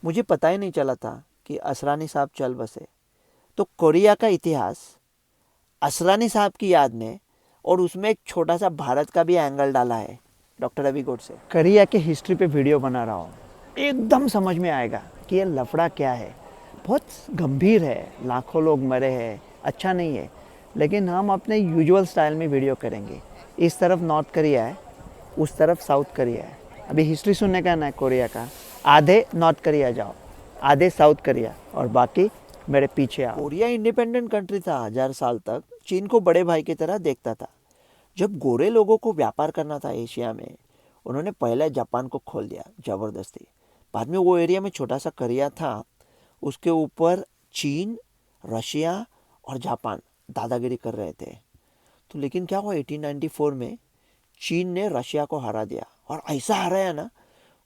मुझे पता ही नहीं चला था कि असरानी साहब चल बसे। तो कोरिया का इतिहास असरानी साहब की याद में, और उसमें एक छोटा सा भारत का भी एंगल डाला है डॉक्टर अभी गोडसे। कोरिया के हिस्ट्री पे वीडियो बना रहा हूँ, एकदम समझ में आएगा कि ये लफड़ा क्या है। बहुत गंभीर है, लाखों लोग मरे हैं, अच्छा नहीं है। लेकिन हम अपने यूजुअल स्टाइल में वीडियो करेंगे। इस तरफ नॉर्थ कोरिया है, उस तरफ साउथ कोरिया है। अभी हिस्ट्री सुनने का ना कोरिया का, आधे नॉर्थ कोरिया जाओ, आधे साउथ कोरिया, और बाकी मेरे पीछे आओ। कोरिया इंडिपेंडेंट कंट्री था, 1000 साल तक चीन को बड़े भाई की तरह देखता था। जब गोरे लोगों को व्यापार करना था एशिया में, उन्होंने पहले जापान को खोल दिया ज़बरदस्ती। बाद में वो एरिया में छोटा सा कोरिया था, उसके ऊपर चीन, रशिया और जापान दादागिरी कर रहे थे। तो लेकिन क्या हुआ, 1894 में चीन ने रशिया को हरा दिया। और ऐसा हराया ना,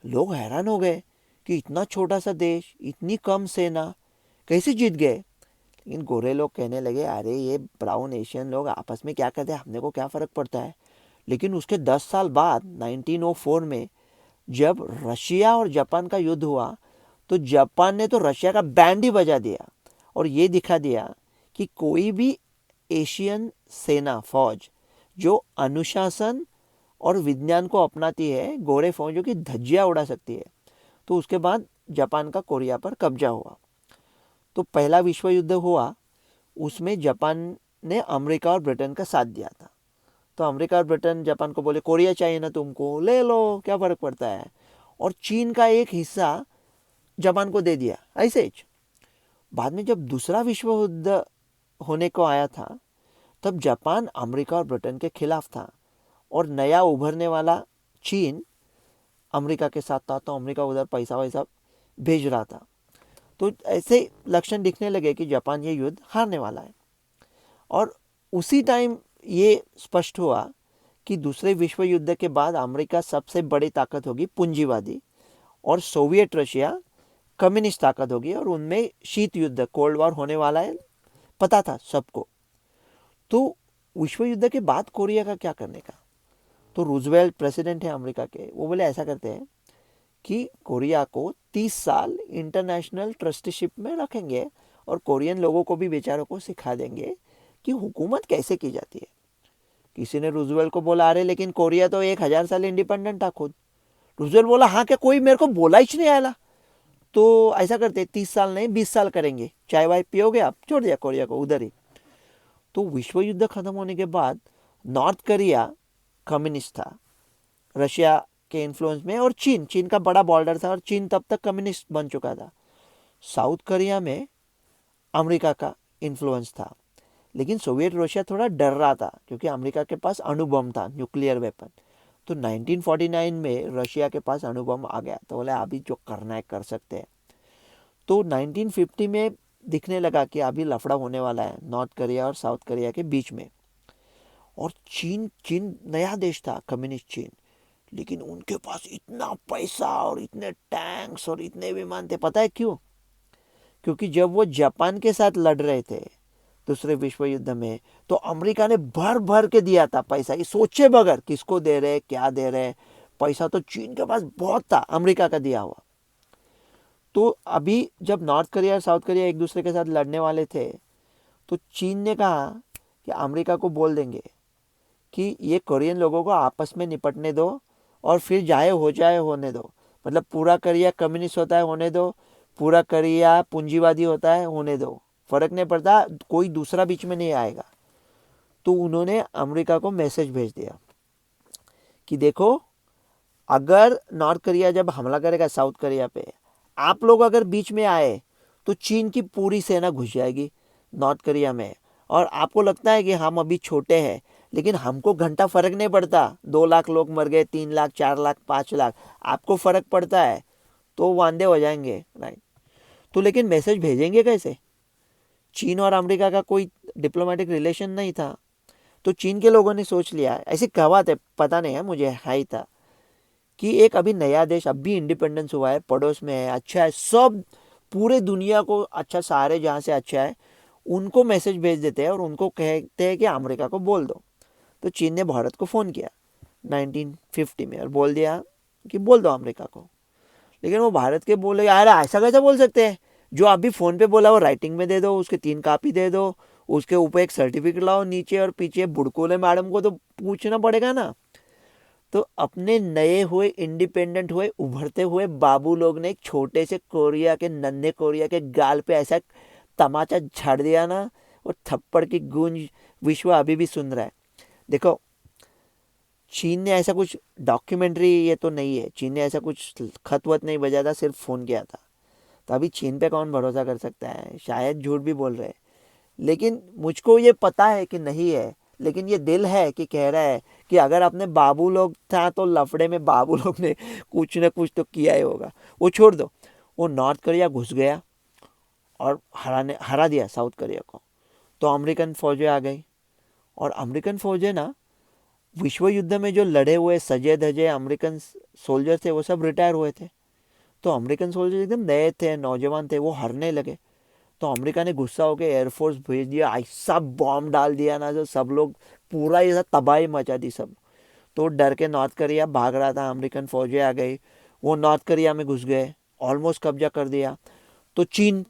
लोग हैरान हो गए कि इतना छोटा सा देश, इतनी कम सेना, कैसे जीत गए। लेकिन गोरे लोग कहने लगे, अरे ये ब्राउन एशियन लोग आपस में क्या करते हैं, हमने को क्या फ़र्क पड़ता है। लेकिन उसके 10 साल बाद 1904 में जब रशिया और जापान का युद्ध हुआ, तो जापान ने तो रशिया का बैंड ही बजा दिया और ये दिखा दिया कि कोई भी एशियन सेना फौज जो अनुशासन और विज्ञान को अपनाती है, गोरे फौजों की धज्जियां उड़ा सकती है। तो उसके बाद जापान का कोरिया पर कब्जा हुआ। तो पहला विश्व युद्ध हुआ, उसमें जापान ने अमेरिका और ब्रिटेन का साथ दिया था। तो अमेरिका और ब्रिटेन जापान को बोले, कोरिया चाहिए ना तुमको, ले लो, क्या फ़र्क पड़ता है। और चीन का एक हिस्सा जापान को दे दिया ऐसे ही। बाद में जब दूसरा विश्व युद्ध होने को आया था, तब जापान अमेरिका और ब्रिटेन के खिलाफ था और नया उभरने वाला चीन अमेरिका के साथ था। तो अमेरिका उधर पैसा वैसा भेज रहा था। तो ऐसे लक्षण दिखने लगे कि जापान ये युद्ध हारने वाला है। और उसी टाइम ये स्पष्ट हुआ कि दूसरे विश्व युद्ध के बाद अमेरिका सबसे बड़ी ताकत होगी पूंजीवादी, और सोवियत रशिया कम्युनिस्ट ताकत होगी, और उनमें शीत युद्ध, कोल्ड वॉर होने वाला है, पता था सबको। तो विश्व युद्ध के बाद कोरिया का क्या करने का। तो रूजवेल्ट प्रेसिडेंट है अमेरिका के, वो बोले ऐसा करते हैं कि कोरिया को 30 साल इंटरनेशनल ट्रस्टीशिप में रखेंगे और कोरियन लोगों को भी बेचारों को सिखा देंगे कि हुकूमत कैसे की जाती है। किसी ने रूजवेल्ट को बोला, अरे लेकिन कोरिया तो 1000 साल इंडिपेंडेंट था खुद। रूजवेल्ट बोला, हाँ क्या, कोई मेरे को बोला ही नहीं आया। तो ऐसा करते 30 साल नहीं 20 साल करेंगे, चाय वाय पियोगे आप, छोड़ दिया कोरिया को उधर ही। तो विश्व युद्ध खत्म होने के बाद नॉर्थ कोरिया कम्युनिस्ट था रशिया के इन्फ्लुएंस में, और चीन चीन का बड़ा बॉर्डर था और चीन तब तक कम्युनिस्ट बन चुका था। साउथ कोरिया में अमेरिका का इन्फ्लुएंस था, लेकिन सोवियत रशिया थोड़ा डर रहा था क्योंकि अमेरिका के पास अणु बम था, न्यूक्लियर वेपन। तो 1949 में रशिया के पास अणु बम आ गया, तो बोले अभी जो करना है कर सकते हैं। तो 1950 में दिखने लगा कि अभी लफड़ा होने वाला है नॉर्थ कोरिया और साउथ कोरिया के बीच में। और चीन चीन नया देश था, कम्युनिस्ट चीन, लेकिन उनके पास इतना पैसा और इतने टैंक्स और इतने विमान थे। पता है क्यों? क्योंकि जब वो जापान के साथ लड़ रहे थे दूसरे विश्व युद्ध में, तो अमेरिका ने भर भर के दिया था पैसा, ये सोचे बगैर किसको दे रहे, क्या दे रहे। पैसा तो चीन के पास बहुत था, अमेरिका का दिया हुआ। तो अभी जब नॉर्थ कोरिया और साउथ कोरिया एक दूसरे के साथ लड़ने वाले थे, तो चीन ने कहा कि अमेरिका को बोल देंगे कि ये कोरियन लोगों को आपस में निपटने दो और फिर चाहे हो जाए होने दो। मतलब पूरा कोरिया कम्युनिस्ट होता है होने दो, पूरा कोरिया पूंजीवादी होता है होने दो, फर्क नहीं पड़ता, कोई दूसरा बीच में नहीं आएगा। तो उन्होंने अमेरिका को मैसेज भेज दिया कि देखो, अगर नॉर्थ कोरिया जब हमला करेगा साउथ कोरिया पे, आप लोग अगर बीच में आए तो चीन की पूरी सेना घुस जाएगी नॉर्थ कोरिया में। और आपको लगता है कि हम अभी छोटे हैं, लेकिन हमको घंटा फर्क नहीं पड़ता, 2 लाख लोग मर गए, 3 लाख, 4 लाख, 5 लाख, आपको फर्क पड़ता है, तो वांदे हो जाएंगे, राइट। तो लेकिन मैसेज भेजेंगे कैसे? चीन और अमेरिका का कोई डिप्लोमेटिक रिलेशन नहीं था। तो चीन के लोगों ने सोच लिया, ऐसी कहावत है, पता नहीं है मुझे, हाई था, कि एक अभी नया देश अभी इंडिपेंडेंस हुआ है, पड़ोस में है, अच्छा है, सब पूरे दुनिया को अच्छा, सारे जहाँ से अच्छा है उनको मैसेज भेज देते हैं और उनको कहते हैं कि अमेरिका को बोल दो। तो चीन ने भारत को फ़ोन किया 1950 में और बोल दिया कि बोल दो अमेरिका को। लेकिन वो भारत के बोले यार ऐसा कैसे बोल सकते हैं, जो अभी फ़ोन पे बोला वो राइटिंग में दे दो, उसके 3 कापी दे दो, उसके ऊपर एक सर्टिफिकेट लाओ, नीचे और पीछे बुड़कुले मैडम को तो पूछना पड़ेगा ना। तो अपने नए हुए इंडिपेंडेंट हुए उभरते हुए बाबू लोग ने एक छोटे से कोरिया के, नन्हे कोरिया के गाल पे ऐसा तमाचा झाड़ दिया ना, और थप्पड़ की गूंज विश्व अभी भी सुन रहा है। देखो, चीन ने ऐसा कुछ डॉक्यूमेंट्री ये तो नहीं है, चीन ने ऐसा कुछ खत वत नहीं बजा था, सिर्फ फ़ोन किया था। तो अभी चीन पे कौन भरोसा कर सकता है, शायद झूठ भी बोल रहे हैं। लेकिन मुझको ये पता है कि नहीं है, लेकिन ये दिल है कि कह रहा है कि अगर अपने बाबू लोग था तो लफड़े में बाबू लोग ने कुछ ना कुछ तो किया ही होगा। वो छोड़ दो, वो नॉर्थ कोरिया घुस गया और हरा दिया साउथ कोरिया को। तो अमेरिकन फ़ौजें आ गई, और अमेरिकन फ़ौजें ना विश्व युद्ध में जो लड़े हुए सजे धजे अमेरिकन सोल्जर थे वो सब रिटायर हुए थे। तो अमेरिकन सोल्जर एकदम नए थे, नौजवान थे, वो हारने लगे। तो अमेरिका ने गुस्सा होकर एयरफोर्स भेज दिया, ऐसा बॉम्ब डाल दिया ना जो सब लोग पूरा ऐसा तबाही मचा दी सब। तो डर के नॉर्थ कोरिया भाग रहा था, अमेरिकन फौजें आ गई, वो नॉर्थ कोरिया में घुस गए, ऑलमोस्ट कब्जा कर दिया। तो चीन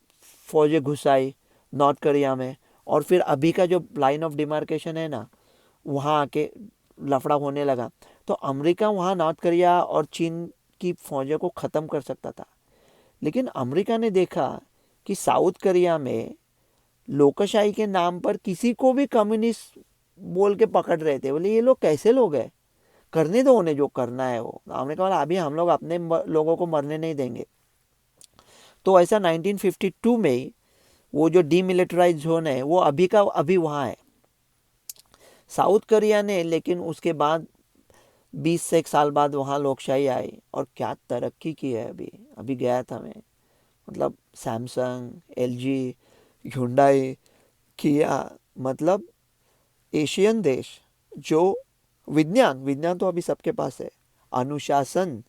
फौजें घुस आई नॉर्थ कोरिया में, और फिर अभी का जो लाइन ऑफ डिमार्केशन है ना, वहाँ आके लफड़ा होने लगा। तो अमेरिका वहाँ नॉर्थ कोरिया और चीन की फौजों को ख़त्म कर सकता था, लेकिन अमेरिका ने देखा कि साउथ कोरिया में लोकशाही के नाम पर किसी को भी कम्युनिस्ट बोल के पकड़ रहे थे। बोले ये लोग कैसे लोग हैं, करने दो उन्हें जो करना है वो। हमने कहा अभी हम लोग अपने लोगों को मरने नहीं देंगे। तो ऐसा 1952 में ही वो जो डीमिलिटराइज जोन है वो अभी का अभी वहाँ है साउथ कोरिया ने। लेकिन उसके बाद 20 से 1 साल बाद वहाँ लोकशाही आई, और क्या तरक्की की है। अभी अभी गया था मैं, मतलब सैमसंग, एलजी, हुंडई, किया, मतलब एशियन देश जो विज्ञान विज्ञान तो अभी सबके पास है, अनुशासन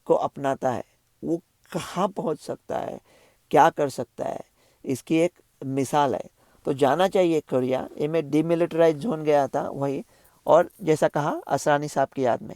को अपनाता है, वो कहाँ पहुँच सकता है, क्या कर सकता है, इसकी एक मिसाल है। तो जाना चाहिए कोरिया। ये मैं डीमिलिटराइज जोन गया था वही, और जैसा कहा असरानी साहब की याद में।